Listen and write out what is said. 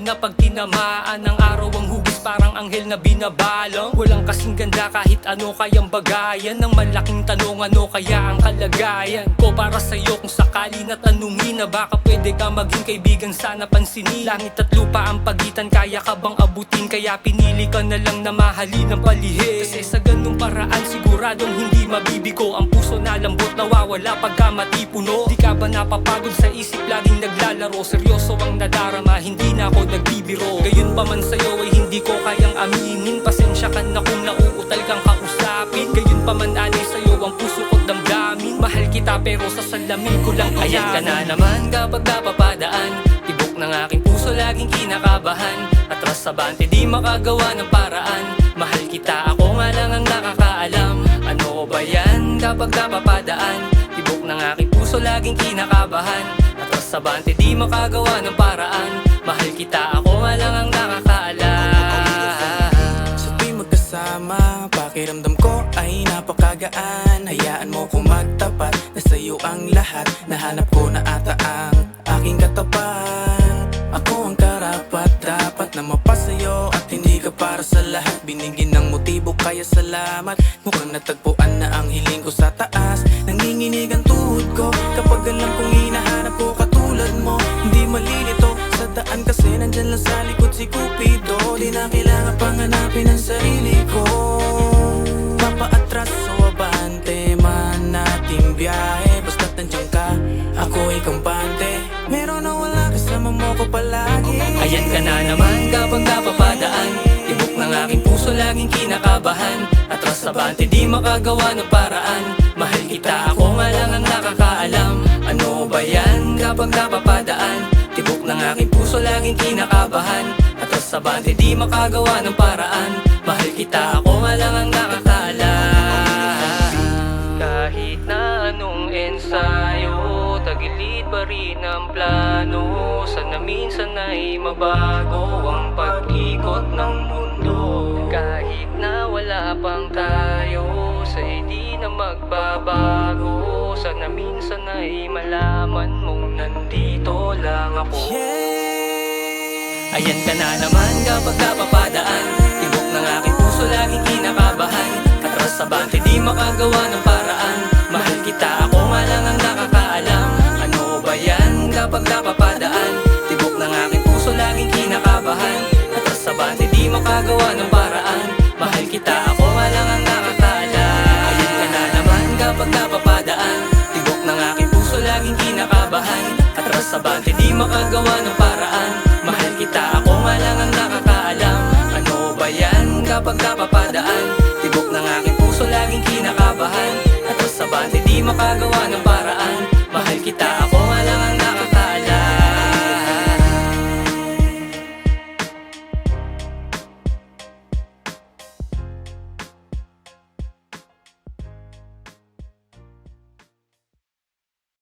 na pag tinamaan ng araw ang hugis, parang anghel na binabalong. Walang kasing ganda kahit ano kayang bagayan. Ng malaking tanong, ano kaya ang kalagayan ko para sa'yo? Kung sakali na tanungin na baka pwede ka maging kaibigan, sana pansinin. Langit at lupa ang pagitan, kaya ka bang abutin? Kaya pinili ka na lang na mahalin ng palihim. Kasi sa ganung paraan siguradong hindi mabibigo. Ang puso na lambot nawawala pagka matipuno. Di ka ba napapagod sa isip, laging naglalaro? Seryoso ang nadarama, hindi na ako nagbibiro. Gayon pa man sa'yo ay hindi ko kayang aminin. Pasensya ka na kung nauutal kang kausapin. Gayon pa man anay sa'yo ang puso ko't damdamin. Mahal kita pero sa salamin ko lang ayamin. Ayan ka na naman kapag napapadaan, tibok ng aking puso laging kinakabahan. Atras sa bante di makagawa ng paraan. Mahal kita, ako nga lang ang nakakaalam. Ano ba yan kapag napapadaan, tibok ng aking puso laging kinakabahan. Atras sa bante di makagawa ng paraan. Mahal kita, ako nga lang ang nakakaalam. Sa tuwing magkasama, pakiramdam ko ay napakagaan. Hayaan mo kong magtapat na sa'yo ang lahat. Nahanap ko na ata ang aking katapat. Ako ang karapat dapat na mapasa'yo at hindi ka para sa lahat. Binigyan ng motibo kaya salamat. Mukhang natagpuan na ang hiling ko sa taas. Nanginginig ang tuhod ko kapag alam kong hinahanap ko katulad mo. Hindi malilito sa daan kasi nandyan lang sa likod si Cupido. Di na kailangan panganapin ang sarili ko. Papaatras o abante man nating biyahe, basta't nandiyan ka, ako'y kampante. Meron o wala, kasama mo ko palagi. Ayan ka na naman kapag napapadaan, tibok ng aking puso laging kinakabahan. Atras sa bante di makagawa ng paraan. Mahal kita, ako nga lang ang nakakaalam. Ano ba yan kapag napapadaan, tibok ng aking puso laging kinakabahan. Atras sa bante di makagawa ng paraan. Mahal kita, ako nga lang ang nakakaalam. Kahit na anong ensayo, tagilid pa rin ang plano. Sana minsan ay mabago ang pag-ikot ng mundo. Kahit na wala pang tayo, sa'y di na magbabago. Sana minsan ay malaman mong nandito lang ako. Ayan ka na naman kapag napapadaan, tibok ng aking puso laging kinakabahan. Atras sa bante di makagawa ng paraan. Mahal kita, ako nga lang ang nakakaalam. Ano ba yan kapag napapadaan, tibok ng aking puso laging kinakabahan. Atras sa bante di makagawa ng paraan. Mahal kita, ako nga lang ang nakakaalam. Ayan ka na naman kapag napapadaan, tibok ng aking puso laging kinakabahan. Atras sa bante di makagawa ng paraan. Mahal kita, ako nga lang ang nakakaalam. Ano ba yan kapag napapadaan, tibok ng aking puso laging kinakabahan. Atras sa bante di makagawa ng paraan. Mahal kita, ako